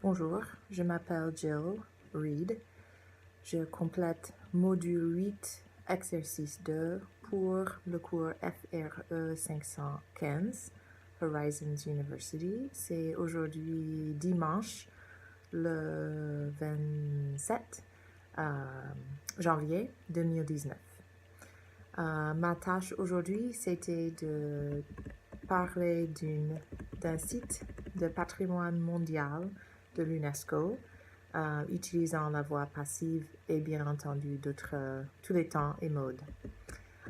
Bonjour, je m'appelle Jill Reed. Je complète module 8, exercice 2 pour le cours FRE 515, Horizons University. C'est aujourd'hui dimanche, le 27 janvier 2019. Ma tâche aujourd'hui, c'était de parler d'un site de patrimoine mondial de l'UNESCO, utilisant la voix passive et bien entendu tous les temps et modes.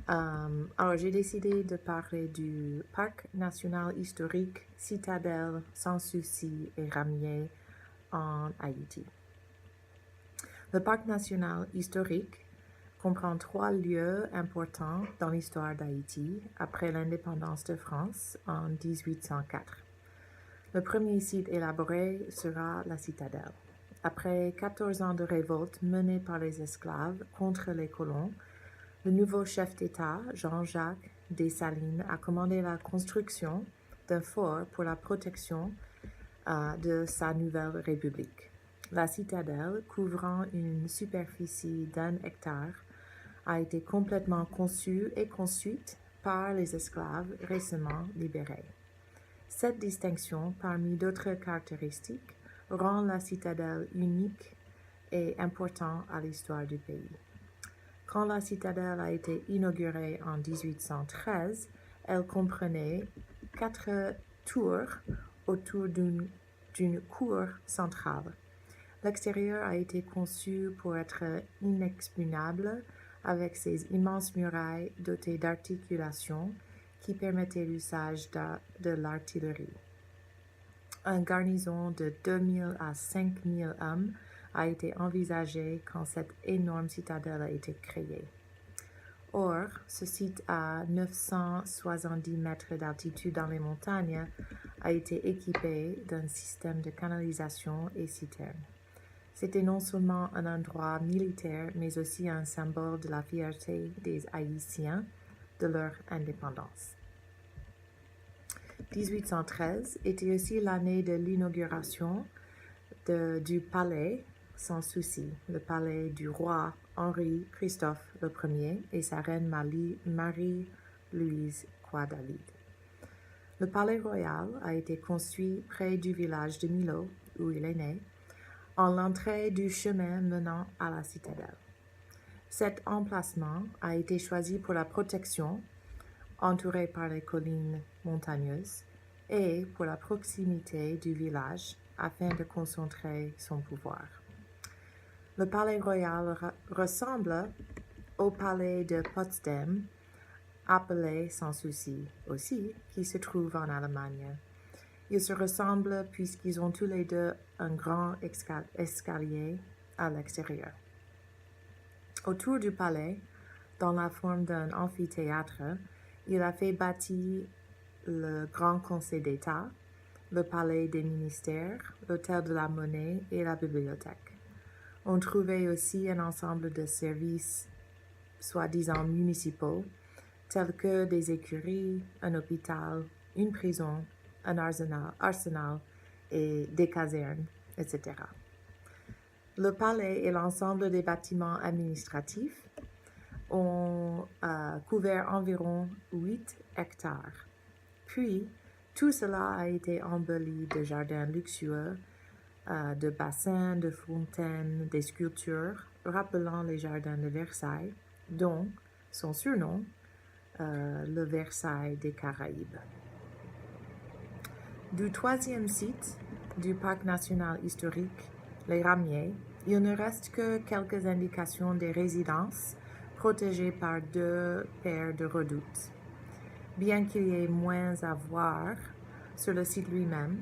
Alors, j'ai décidé de parler du Parc national historique Citadelle, Sans Souci et Ramier en Haïti. Le Parc national historique comprend 3 lieux importants dans l'histoire d'Haïti après l'indépendance de France en 1804. Le premier site élaboré sera la citadelle. Après 14 ans de révolte menée par les esclaves contre les colons, le nouveau chef d'État, Jean-Jacques Dessalines, a commandé la construction d'un fort pour la protection de sa nouvelle république. La citadelle, couvrant une superficie d'1 hectare, a été complètement conçue et construite par les esclaves récemment libérés. Cette distinction, parmi d'autres caractéristiques, rend la citadelle unique et importante à l'histoire du pays. Quand la citadelle a été inaugurée en 1813, elle comprenait 4 tours autour d'une cour centrale. L'extérieur a été conçu pour être inexpugnable avec ses immenses murailles dotées d'articulations qui permettaient l'usage de l'artillerie. Une garnison de 2000 à 5000 hommes a été envisagée quand cette énorme citadelle a été créée. Or, ce site à 970 mètres d'altitude dans les montagnes a été équipé d'un système de canalisation et citernes. C'était non seulement un endroit militaire, mais aussi un symbole de la fierté des Haïtiens de leur indépendance. 1813 était aussi l'année de l'inauguration du palais Sans Souci, le palais du roi Henri-Christophe Ier et sa reine Marie-Louise Croix-David. Le palais royal a été construit près du village de Milo, où il est né, en l'entrée du chemin menant à la citadelle. Cet emplacement a été choisi pour la protection, entouré par les collines montagneuses, et pour la proximité du village afin de concentrer son pouvoir. Le palais royal ressemble au palais de Potsdam, appelé Sans Souci aussi, qui se trouve en Allemagne. Ils se ressemblent puisqu'ils ont tous les deux un grand escalier à l'extérieur. Autour du palais, dans la forme d'un amphithéâtre, il a fait bâtir le Grand Conseil d'État, le palais des ministères, l'hôtel de la monnaie et la bibliothèque. On trouvait aussi un ensemble de services soi-disant municipaux, tels que des écuries, un hôpital, une prison, un arsenal et des casernes, etc. Le palais et l'ensemble des bâtiments administratifs ont couvert environ 8 hectares. Puis, tout cela a été embelli de jardins luxueux, de bassins, de fontaines, des sculptures rappelant les jardins de Versailles, dont son surnom, le Versailles des Caraïbes. Du troisième site du Parc national historique, les Ramiers, il ne reste que quelques indications des résidences protégées par 2 paires de redoutes. Bien qu'il y ait moins à voir sur le site lui-même,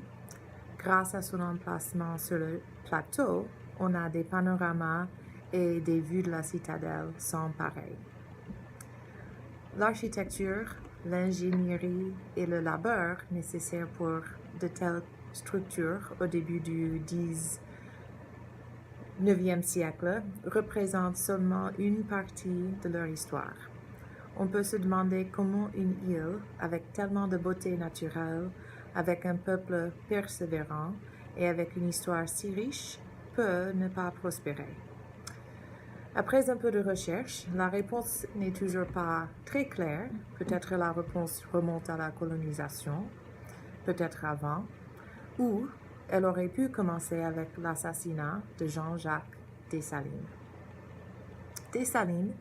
grâce à son emplacement sur le plateau, on a des panoramas et des vues de la citadelle sans pareil. L'architecture, l'ingénierie et le labeur nécessaires pour de telles structures au début du XIXe siècle représentent seulement une partie de leur histoire. On peut se demander comment une île, avec tellement de beauté naturelle, avec un peuple persévérant et avec une histoire si riche, peut ne pas prospérer. Après un peu de recherche, la réponse n'est toujours pas très claire. Peut-être la réponse remonte à la colonisation, peut-être avant, ou elle aurait pu commencer avec l'assassinat de Jean-Jacques Dessalines. Dessalines,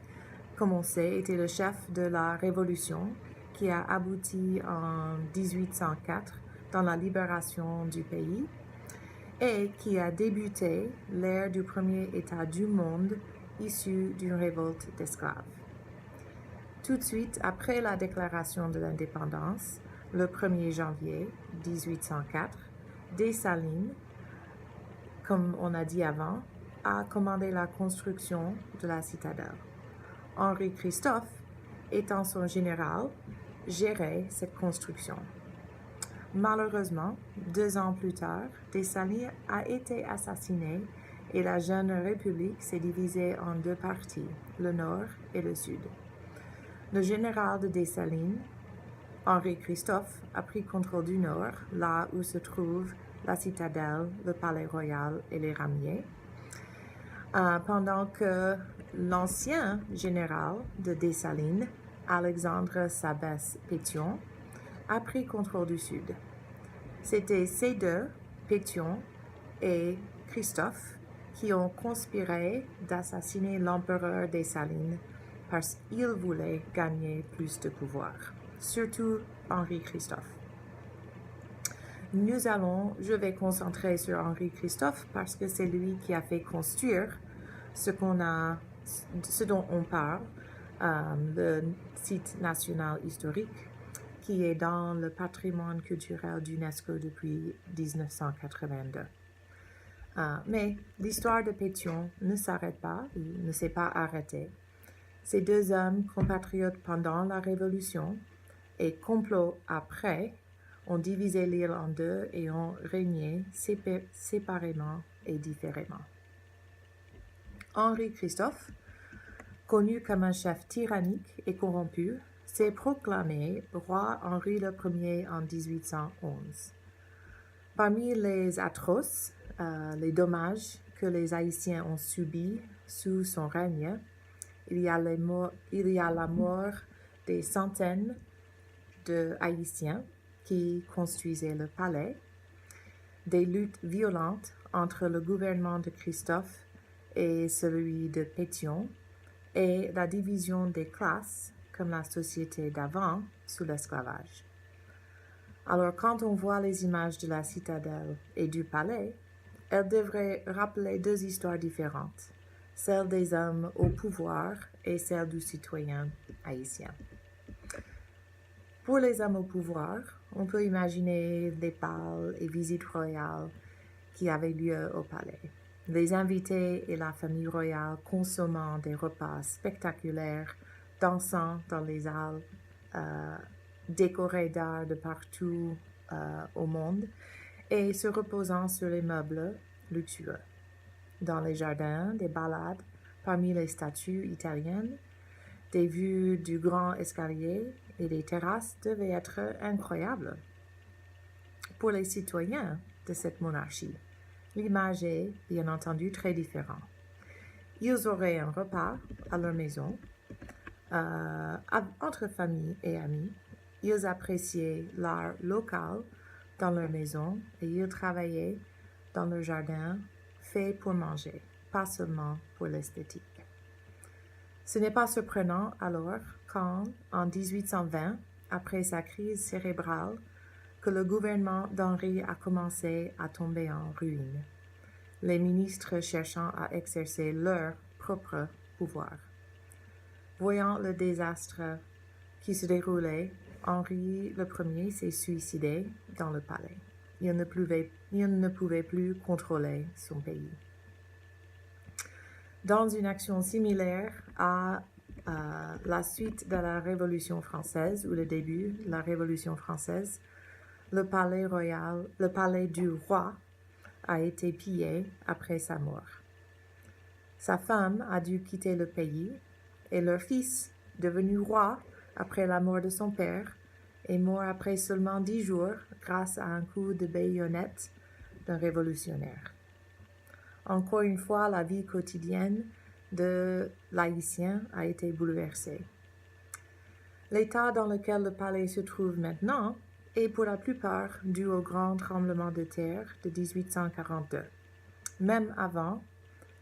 comme on sait, était le chef de la Révolution qui a abouti en 1804 dans la libération du pays et qui a débuté l'ère du premier État du monde issu d'une révolte d'esclaves. Tout de suite après la déclaration de l'indépendance, le 1er janvier 1804, Dessalines, comme on a dit avant, a commandé la construction de la citadelle. Henri Christophe, étant son général, gérait cette construction. Malheureusement, 2 ans plus tard, Dessalines a été assassiné et la jeune République s'est divisée en 2 parties, le nord et le sud. Le général de Dessalines, Henri Christophe, a pris contrôle du nord, là où se trouvent la citadelle, le palais royal et les ramiers, pendant que l'ancien général de Dessalines, Alexandre Sabès-Pétion, a pris contrôle du sud. C'était ces deux, Pétion et Christophe, qui ont conspiré d'assassiner l'empereur Dessalines parce qu'il voulait gagner plus de pouvoir, surtout Henri Christophe. Je vais concentrer sur Henri Christophe parce que c'est lui qui a fait construire ce dont on parle, le site national historique qui est dans le patrimoine culturel d'UNESCO depuis 1982. Mais l'histoire de Pétion ne s'arrête pas, il ne s'est pas arrêté. Ces 2 hommes, compatriotes pendant la Révolution et complots après, ont divisé l'île en 2 et ont régné séparément et différemment. Henri Christophe, connu comme un chef tyrannique et corrompu, s'est proclamé roi Henri Ier en 1811. Parmi les atroces, les dommages que les Haïtiens ont subis sous son règne, il y a la mort des centaines de Haïtiens qui construisaient le palais, des luttes violentes entre le gouvernement de Christophe et celui de Pétion, et la division des classes, comme la société d'avant, sous l'esclavage. Alors, quand on voit les images de la citadelle et du palais, elles devraient rappeler 2 histoires différentes, celle des hommes au pouvoir et celle du citoyen haïtien. Pour les hommes au pouvoir, on peut imaginer les bals et visites royales qui avaient lieu au palais. Les invités et la famille royale consommant des repas spectaculaires, dansant dans les halles, décorées d'art de partout au monde et se reposant sur les meubles luxueux. Dans les jardins, des balades parmi les statues italiennes, des vues du grand escalier et des terrasses devaient être incroyables. Pour les citoyens de cette monarchie, l'image est, bien entendu, très différente. Ils auraient un repas à leur maison, entre famille et amis. Ils appréciaient l'art local dans leur maison et ils travaillaient dans leur jardin fait pour manger, pas seulement pour l'esthétique. Ce n'est pas surprenant alors quand, en 1820, après sa crise cérébrale, que le gouvernement d'Henri a commencé à tomber en ruine, les ministres cherchant à exercer leur propre pouvoir. Voyant le désastre qui se déroulait, Henri Ier s'est suicidé dans le palais. Il ne pouvait plus contrôler son pays. Dans une action similaire à la suite de la Révolution française, ou le début de la Révolution française, le palais du roi a été pillé après sa mort. Sa femme a dû quitter le pays et leur fils, devenu roi après la mort de son père, est mort après seulement 10 jours grâce à un coup de baïonnette d'un révolutionnaire. Encore une fois, la vie quotidienne de l'Haïtien a été bouleversée. L'état dans lequel le palais se trouve maintenant est pour la plupart dû au grand tremblement de terre de 1842. Même avant,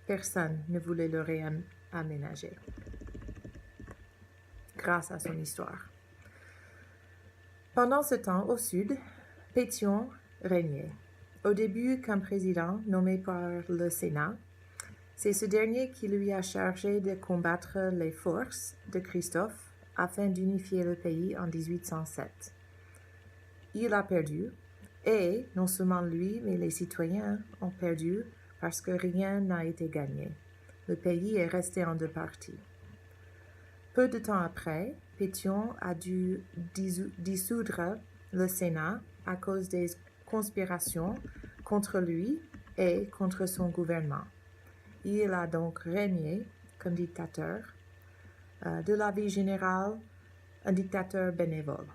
personne ne voulait le réaménager, grâce à son histoire. Pendant ce temps, au sud, Pétion régnait. Au début, comme président nommé par le Sénat, c'est ce dernier qui lui a chargé de combattre les forces de Christophe afin d'unifier le pays en 1807. Il a perdu, et non seulement lui, mais les citoyens ont perdu parce que rien n'a été gagné. Le pays est resté en deux parties. Peu de temps après, Pétion a dû dissoudre le Sénat à cause des conspirations contre lui et contre son gouvernement. Il a donc régné comme dictateur, de la vie générale, un dictateur bénévole.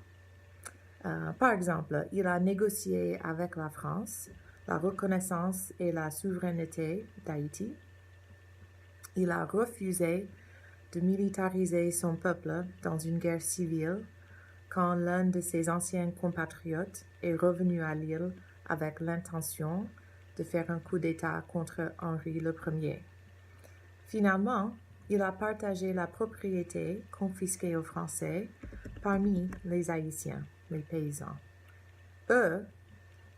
Par exemple, il a négocié avec la France la reconnaissance et la souveraineté d'Haïti. Il a refusé de militariser son peuple dans une guerre civile quand l'un de ses anciens compatriotes est revenu à l'île avec l'intention de faire un coup d'État contre Henri Ier. Finalement, il a partagé la propriété confisquée aux Français parmi les Haïtiens, les paysans. Eux,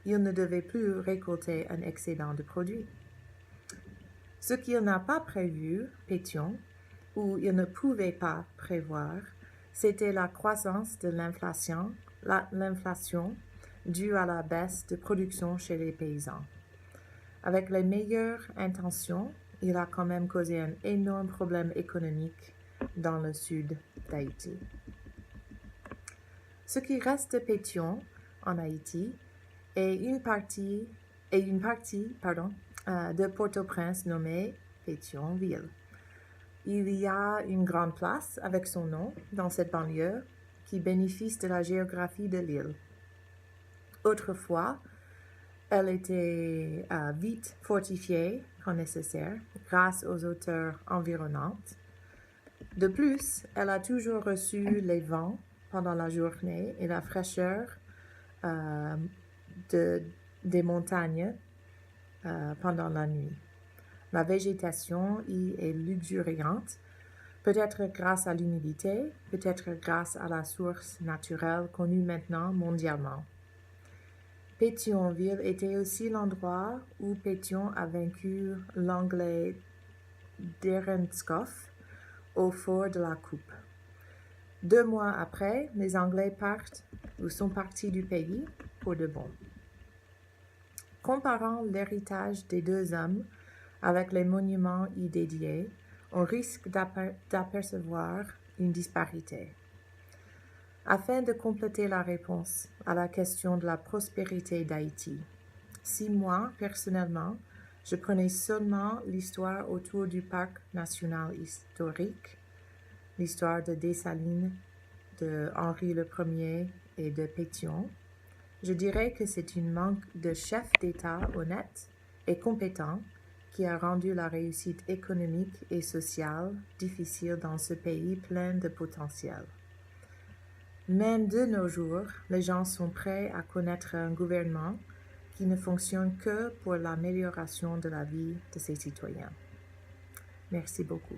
ils ne devaient plus récolter un excédent de produits. Ce qu'il n'a pas prévu, Pétion, ou il ne pouvait pas prévoir, c'était la croissance de l'inflation due à la baisse de production chez les paysans. Avec les meilleures intentions, il a quand même causé un énorme problème économique dans le sud d'Haïti. Ce qui reste de Pétion en Haïti est une partie de Port-au-Prince nommée Pétionville. Il y a une grande place avec son nom dans cette banlieue qui bénéficie de la géographie de l'île. Autrefois, elle était vite fortifiée quand nécessaire grâce aux hauteurs environnantes. De plus, elle a toujours reçu les vents pendant la journée et la fraîcheur des montagnes pendant la nuit. La végétation y est luxuriante, peut-être grâce à l'humidité, peut-être grâce à la source naturelle connue maintenant mondialement. Pétionville était aussi l'endroit où Pétion a vaincu l'Anglais Dernskoff au fort de la Coupe. 2 mois après, les Anglais partent ou sont partis du pays pour de bon. Comparant l'héritage des deux hommes avec les monuments y dédiés, on risque d'apercevoir une disparité. Afin de compléter la réponse à la question de la prospérité d'Haïti, si moi, personnellement, je prenais seulement l'histoire autour du parc national historique, l'histoire de Dessalines, de Henri Ier et de Pétion, je dirais que c'est une manque de chef d'État honnête et compétent qui a rendu la réussite économique et sociale difficile dans ce pays plein de potentiel. Même de nos jours, les gens sont prêts à connaître un gouvernement qui ne fonctionne que pour l'amélioration de la vie de ses citoyens. Merci beaucoup.